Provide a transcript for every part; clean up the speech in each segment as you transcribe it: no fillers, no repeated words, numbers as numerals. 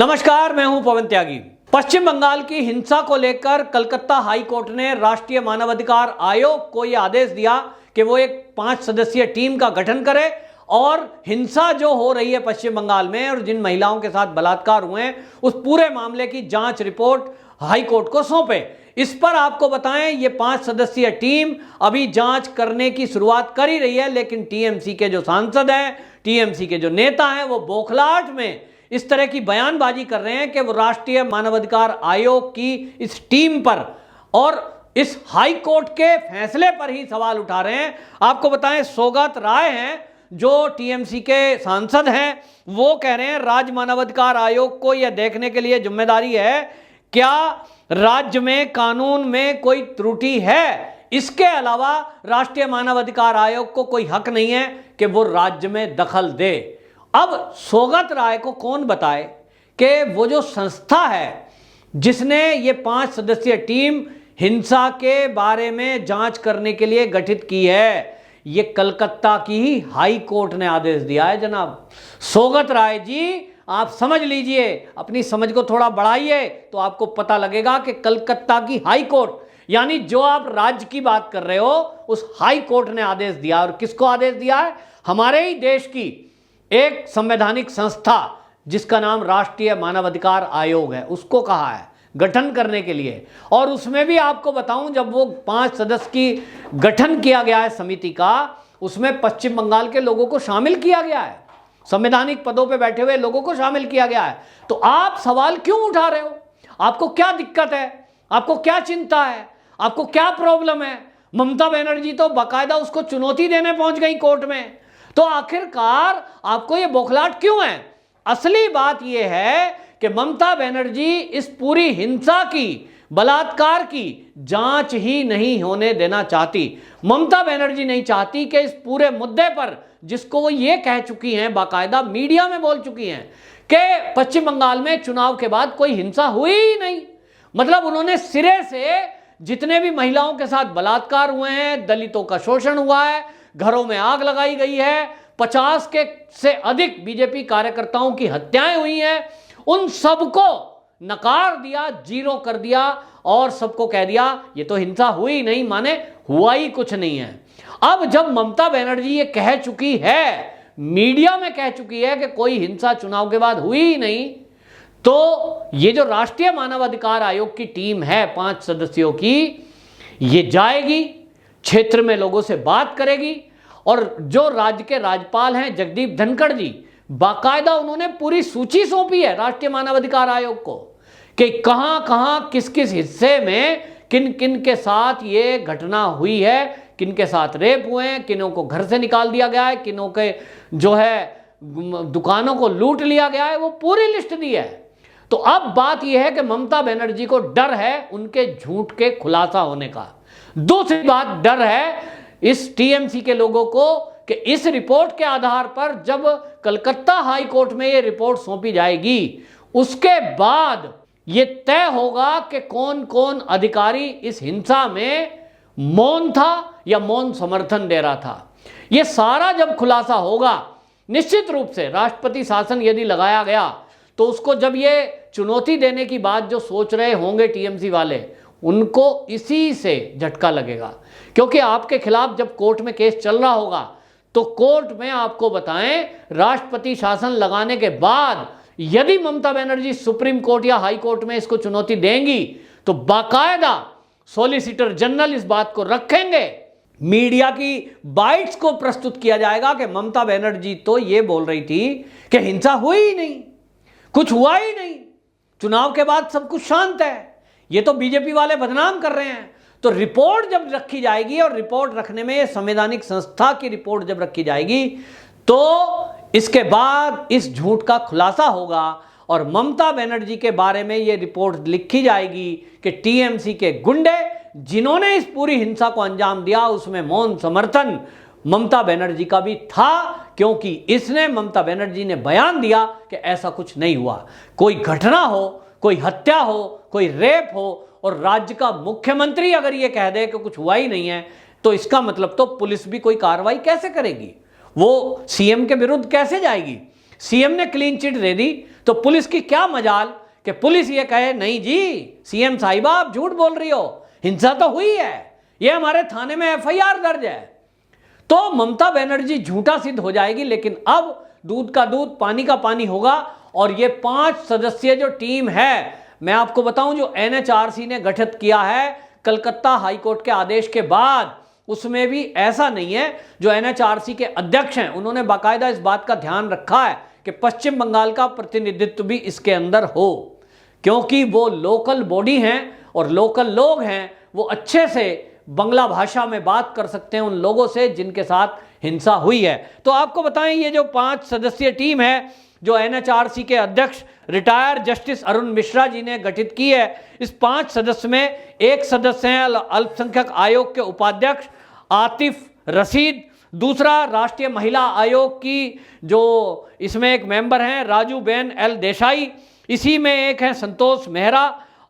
नमस्कार, मैं हूं पवन त्यागी। पश्चिम बंगाल की हिंसा को लेकर कलकत्ता हाई कोर्ट ने राष्ट्रीय मानवाधिकार आयोग को यह आदेश दिया कि वो एक 5 सदस्यीय टीम का गठन करे और हिंसा जो हो रही है पश्चिम बंगाल में और जिन महिलाओं के साथ बलात्कार हुए हैं उस पूरे मामले की जांच रिपोर्ट हाई कोर्ट को सौंपे। इस पर आपको बताएं, ये 5 सदस्यीय टीम अभी जांच करने की शुरुआत कर ही रही है, लेकिन टीएमसी के जो सांसद हैं, टीएमसी के जो नेता हैं, वो बौखलाहट में इस तरह की बयानबाजी कर रहे हैं कि वो राष्ट्रीय मानवाधिकार आयोग की इस टीम पर और इस हाई कोर्ट के फैसले पर ही सवाल उठा रहे हैं। आपको बताएं, सौगत राय हैं जो टीएमसी के सांसद हैं, वो कह रहे हैं राज्य मानवाधिकार आयोग को यह देखने के लिए जिम्मेदारी है क्या राज्य में कानून में कोई त्रुटि है। इसके अलावा राष्ट्रीय मानवाधिकार आयोग को कोई हक नहीं है कि वो राज्य में दखल दे। अब सौगत राय को कौन बताए कि वो जो संस्था है जिसने ये 5 सदस्यीय टीम हिंसा के बारे में जांच करने के लिए गठित की है, ये कलकत्ता की ही हाई कोर्ट ने आदेश दिया है। जनाब सौगत राय जी, आप समझ लीजिए, अपनी समझ को थोड़ा बढ़ाइए तो आपको पता लगेगा कि कलकत्ता की हाई कोर्ट, यानी जो आप राज्य की बात कर रहे हो, उस हाई कोर्ट ने आदेश दिया। और किसको आदेश दिया है? हमारे ही देश की एक संवैधानिक संस्था जिसका नाम राष्ट्रीय मानवाधिकार आयोग है, उसको कहा है गठन करने के लिए। और उसमें भी आपको बताऊं, जब वो 5 सदस्य की गठन किया गया है समिति का, उसमें पश्चिम बंगाल के लोगों को शामिल किया गया है, संवैधानिक पदों पे बैठे हुए लोगों को शामिल किया गया है। तो आप सवाल क्यों उठा रहे हो? आपको क्या दिक्कत है? आपको क्या चिंता है? आपको क्या प्रॉब्लम है? ममता बनर्जी तो बाकायदा उसको चुनौती देने पहुंच गई कोर्ट में। तो आखिरकार आपको ये बौखलाहट क्यों है? असली बात यह है कि ममता बनर्जी इस पूरी हिंसा की, बलात्कार की जांच ही नहीं होने देना चाहती। ममता बनर्जी नहीं चाहती कि इस पूरे मुद्दे पर, जिसको वो ये कह चुकी हैं, बाकायदा मीडिया में बोल चुकी हैं कि पश्चिम बंगाल में चुनाव के बाद कोई हिंसा हुई ही नहीं। मतलब उन्होंने सिरे से जितने भी महिलाओं के साथ बलात्कार हुए हैं, दलितों का शोषण हुआ है, घरों में आग लगाई गई है, 50 के से अधिक बीजेपी कार्यकर्ताओं की हत्याएं हुई हैं, उन सबको नकार दिया, जीरो कर दिया और सबको कह दिया ये तो हिंसा हुई नहीं, माने हुआ ही कुछ नहीं है। अब जब ममता बनर्जी ये कह चुकी है, मीडिया में कह चुकी है कि कोई हिंसा चुनाव के बाद हुई ही नहीं, तो ये जो राष्ट्रीय मानवाधिकार आयोग की टीम है 5 सदस्यों की, ये जाएगी, क्षेत्र में लोगों से बात करेगी। और जो राज्य के राज्यपाल हैं जगदीप धनखड़ जी, बाकायदा उन्होंने पूरी सूची सौंपी है राष्ट्रीय मानवाधिकार आयोग को कि कहां कहां किस किस हिस्से में किन किन के साथ ये घटना हुई है, किन के साथ रेप हुए हैं, किनों को घर से निकाल दिया गया है, किनों के जो है दुकानों को लूट लिया गया है, वो पूरी लिस्ट दी है। तो अब बात यह है कि ममता बनर्जी को डर है उनके झूठ के खुलासा होने का। दूसरी बात, डर है इस टीएमसी के लोगों को कि इस रिपोर्ट के आधार पर जब कलकत्ता हाई कोर्ट में ये रिपोर्ट सौंपी जाएगी, उसके बाद ये तय होगा कि कौन कौन अधिकारी इस हिंसा में मौन था या मौन समर्थन दे रहा था। ये सारा जब खुलासा होगा, निश्चित रूप से राष्ट्रपति शासन यदि लगाया गया तो उसको, जब ये चुनौती देने की बात जो सोच रहे होंगे टीएमसी वाले, उनको इसी से झटका लगेगा। क्योंकि आपके खिलाफ जब कोर्ट में केस चल रहा होगा तो कोर्ट में आपको बताएं, राष्ट्रपति शासन लगाने के बाद यदि ममता बनर्जी सुप्रीम कोर्ट या हाई कोर्ट में इसको चुनौती देंगी तो बाकायदा सॉलिसिटर जनरल इस बात को रखेंगे, मीडिया की बाइट्स को प्रस्तुत किया जाएगा कि ममता बनर्जी तो ये बोल रही थी कि हिंसा हुई ही नहीं, कुछ हुआ ही नहीं, चुनाव के बाद सब कुछ शांत है, ये तो बीजेपी वाले बदनाम कर रहे हैं। तो रिपोर्ट जब रखी जाएगी, और रिपोर्ट रखने में संवैधानिक संस्था की रिपोर्ट जब रखी जाएगी, तो इसके बाद इस झूठ का खुलासा होगा और ममता बनर्जी के बारे में यह रिपोर्ट लिखी जाएगी कि टीएमसी के गुंडे जिन्होंने इस पूरी हिंसा को अंजाम दिया, उसमें मौन समर्थन ममता बनर्जी का भी था, क्योंकि इसने, ममता बनर्जी ने बयान दिया कि ऐसा कुछ नहीं हुआ। कोई घटना हो, कोई हत्या हो, कोई रेप हो, और राज्य का मुख्यमंत्री अगर ये कह दे कि कुछ हुआ ही नहीं है, तो इसका मतलब तो पुलिस भी कोई कार्रवाई कैसे करेगी? वो सीएम के विरुद्ध कैसे जाएगी? सीएम ने क्लीन चिट दे दी तो पुलिस की क्या मजाल कि पुलिस ये कहे नहीं जी सीएम साहिबा आप झूठ बोल रही हो, हिंसा तो हुई है, ये हमारे थाने में एफआईआर दर्ज है। तो ममता बनर्जी झूठा सिद्ध हो जाएगी। लेकिन अब दूध का दूध पानी का पानी होगा। और ये 5 सदस्यीय जो टीम है, मैं आपको बताऊं जो एनएचआरसी ने गठित किया है कलकत्ता हाईकोर्ट के आदेश के बाद, उसमें भी ऐसा नहीं है। जो एनएचआरसी के अध्यक्ष हैं उन्होंने बाकायदा इस बात का ध्यान रखा है कि पश्चिम बंगाल का प्रतिनिधित्व भी इसके अंदर हो, क्योंकि वो लोकल बॉडी हैं और लोकल लोग हैं, वो अच्छे से बंगला भाषा में बात कर सकते हैं उन लोगों से जिनके साथ हिंसा हुई है। तो आपको बताएं ये जो 5 सदस्यीय टीम है जो एनएचआरसी के अध्यक्ष रिटायर जस्टिस अरुण मिश्रा जी ने गठित की है, इस 5 सदस्य में एक सदस्य हैं अल्पसंख्यक आयोग के उपाध्यक्ष आतिफ रशीद, दूसरा राष्ट्रीय महिला आयोग की जो इसमें एक मेंबर हैं राजू बेन एल देसाई, इसी में एक है संतोष मेहरा,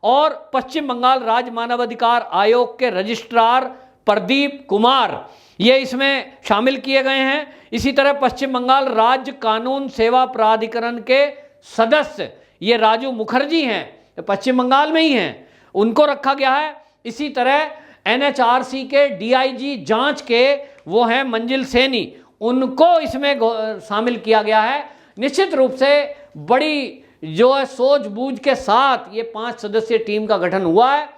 और पश्चिम बंगाल राज्य मानवाधिकार आयोग के रजिस्ट्रार प्रदीप कुमार, ये इसमें शामिल किए गए हैं। इसी तरह पश्चिम बंगाल राज्य कानून सेवा प्राधिकरण के सदस्य ये राजू मुखर्जी हैं, पश्चिम बंगाल में ही हैं, उनको रखा गया है। इसी तरह एनएचआरसी के डीआईजी जांच के वो हैं मंजिल सैनी, उनको इसमें शामिल किया गया है। निश्चित रूप से बड़ी जो है सूझबूझ के साथ ये 5 सदस्यीय टीम का गठन हुआ है।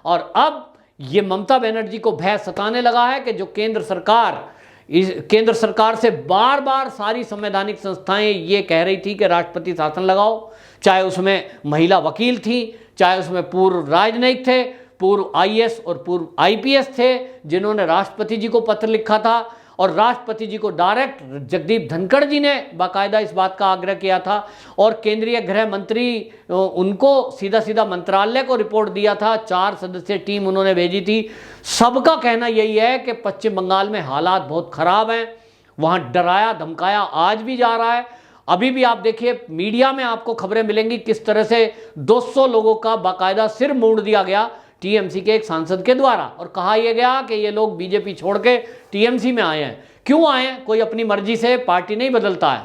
और अब ये ममता बनर्जी को भय सताने लगा है कि जो केंद्र सरकार से बार बार सारी संवैधानिक संस्थाएं ये कह रही थी कि राष्ट्रपति शासन लगाओ, चाहे उसमें महिला वकील थी, चाहे उसमें पूर्व राजनयिक थे, पूर्व आईएएस और पूर्व आईपीएस थे जिन्होंने राष्ट्रपति जी को पत्र लिखा था, और राष्ट्रपति जी को डायरेक्ट जगदीप धनखड़ जी ने बाकायदा इस बात का आग्रह किया था, और केंद्रीय गृह मंत्री उनको सीधा सीधा मंत्रालय को रिपोर्ट दिया था। 4 सदस्यीय टीम उन्होंने भेजी थी। सबका कहना यही है कि पश्चिम बंगाल में हालात बहुत खराब हैं, वहाँ डराया धमकाया आज भी जा रहा है। अभी भी आप देखिए मीडिया में आपको खबरें मिलेंगी किस तरह से 200 लोगों का बाकायदा सिर मोड़ दिया गया टीएमसी के एक सांसद के द्वारा, और कहा यह गया कि ये लोग बीजेपी छोड़ के टीएमसी में आए हैं। क्यों आए हैं? कोई अपनी मर्जी से पार्टी नहीं बदलता है।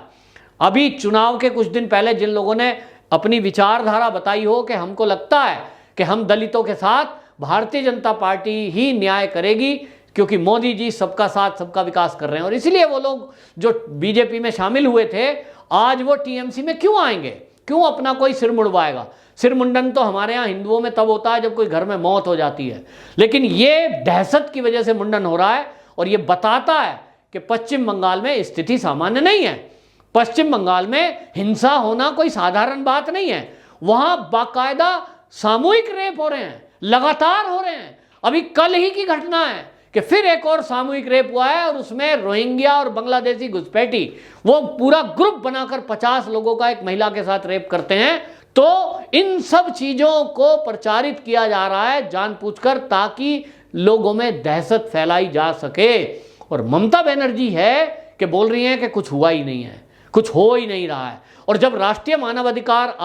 अभी चुनाव के कुछ दिन पहले जिन लोगों ने अपनी विचारधारा बताई हो कि हमको लगता है कि हम दलितों के साथ भारतीय जनता पार्टी ही न्याय करेगी, क्योंकि मोदी जी सबका साथ सबका विकास कर रहे हैं, और इसलिए वो लोग जो बीजेपी में शामिल हुए थे आज वो टीएमसी में क्यों आएंगे, क्यों अपना कोई सिर मुड़वाएगा। सिर मुंडन तो हमारे यहाँ हिंदुओं में तब होता है जब कोई घर में मौत हो जाती है, लेकिन ये दहशत की वजह से मुंडन हो रहा है, और ये बताता है कि पश्चिम बंगाल में स्थिति सामान्य नहीं है। पश्चिम बंगाल में हिंसा होना कोई साधारण बात नहीं है, वहां बाकायदा सामूहिक रेप हो रहे हैं, लगातार हो रहे हैं। अभी कल ही की घटना है कि फिर एक और सामूहिक रेप हुआ है, और उसमें रोहिंग्या और बांग्लादेशी घुसपैठी वो पूरा ग्रुप बनाकर 50 लोगों का एक महिला के साथ रेप करते हैं। तो इन सब चीजों को प्रचारित किया जा रहा है जानबूझकर, ताकि लोगों में दहशत फैलाई जा सके। और ममता बनर्जी है कि बोल रही हैं कि कुछ हुआ ही नहीं है, कुछ हो ही नहीं रहा है। और जब राष्ट्रीय मानवाधिकार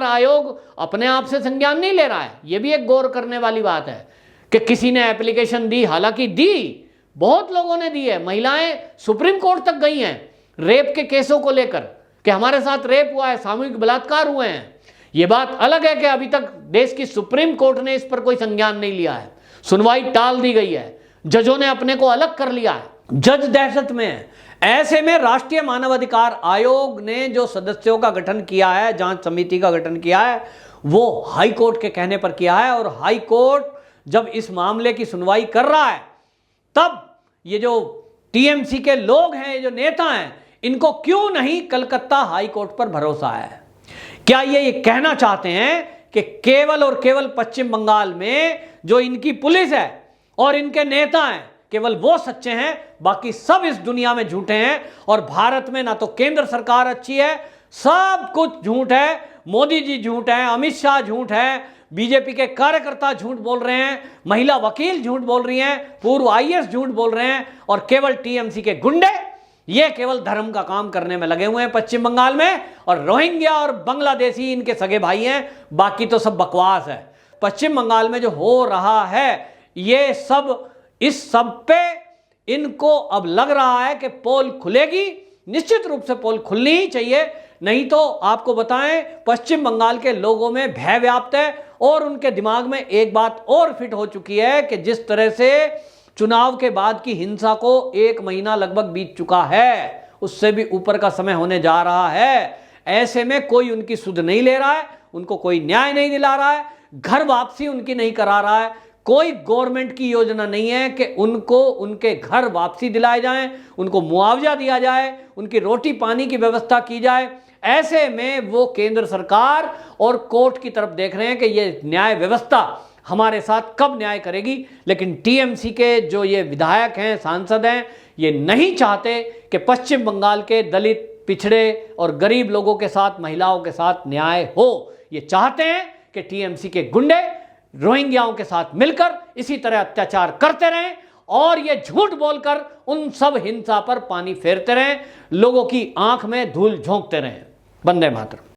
आयोग अपने आप से संज्ञान नहीं ले रहा है, यह भी एक गौर करने वाली बात है कि किसी ने एप्लीकेशन दी, हालांकि दी, बहुत लोगों ने दी है, महिलाएं सुप्रीम कोर्ट तक गई हैं रेप के केसों को लेकर कि हमारे साथ रेप हुआ है, सामूहिक बलात्कार हुए हैं। यह बात अलग है कि अभी तक देश की सुप्रीम कोर्ट ने इस पर कोई संज्ञान नहीं लिया है, सुनवाई टाल दी गई है, जजों ने अपने को अलग कर लिया है, जज दहशत में है। ऐसे में राष्ट्रीय मानवाधिकार आयोग ने जो सदस्यों का गठन किया है, जांच समिति का गठन किया है, वो हाई कोर्ट के कहने पर किया है। और हाई कोर्ट जब इस मामले की सुनवाई कर रहा है, तब ये जो टीएमसी के लोग हैं, ये जो नेता हैं, इनको क्यों नहीं कलकत्ता हाई कोर्ट पर भरोसा है? क्या ये कहना चाहते हैं कि केवल और केवल पश्चिम बंगाल में जो इनकी पुलिस है और इनके नेता हैं, केवल वो सच्चे हैं, बाकी सब इस दुनिया में झूठे हैं? और भारत में ना तो केंद्र सरकार अच्छी है, सब कुछ झूठ है, मोदी जी झूठ है, अमित शाह झूठ है, बीजेपी के कार्यकर्ता झूठ बोल रहे हैं, महिला वकील झूठ बोल रही हैं, पूर्व आईएएस झूठ बोल रहे हैं, और केवल टीएमसी के गुंडे ये केवल धर्म का काम करने में लगे हुए हैं पश्चिम बंगाल में। और रोहिंग्या और बांग्लादेशी इनके सगे भाई हैं, बाकी तो सब बकवास है। पश्चिम बंगाल में जो हो रहा है ये सब, इस सब पे इनको अब लग रहा है कि पोल खुलेगी। निश्चित रूप से पोल खुलनी ही चाहिए, नहीं तो आपको बताएं, पश्चिम बंगाल के लोगों में भय व्याप्त है और उनके दिमाग में एक बात और फिट हो चुकी है कि जिस तरह से चुनाव के बाद की हिंसा को 1 महीना लगभग बीत चुका है, उससे भी ऊपर का समय होने जा रहा है। ऐसे में कोई उनकी सुध नहीं ले रहा है, उनको कोई न्याय नहीं दिला रहा है, घर वापसी उनकी नहीं करा रहा है, कोई गवर्नमेंट की योजना नहीं है कि उनको उनके घर वापसी दिलाए जाएं, उनको मुआवजा दिया जाए, उनकी रोटी पानी की व्यवस्था की जाए। ऐसे में वो केंद्र सरकार और कोर्ट की तरफ देख रहे हैं कि ये न्याय व्यवस्था हमारे साथ कब न्याय करेगी। लेकिन टीएमसी के जो ये विधायक हैं, सांसद हैं, ये नहीं चाहते कि पश्चिम बंगाल के दलित, पिछड़े और गरीब लोगों के साथ, महिलाओं के साथ न्याय हो। ये चाहते हैं कि टीएमसी के गुंडे रोहिंग्याओं के साथ मिलकर इसी तरह अत्याचार करते रहें और ये झूठ बोलकर उन सब हिंसा पर पानी फेरते रहें, लोगों की आंख में धूल झोंकते रहें। वंदे मातरम।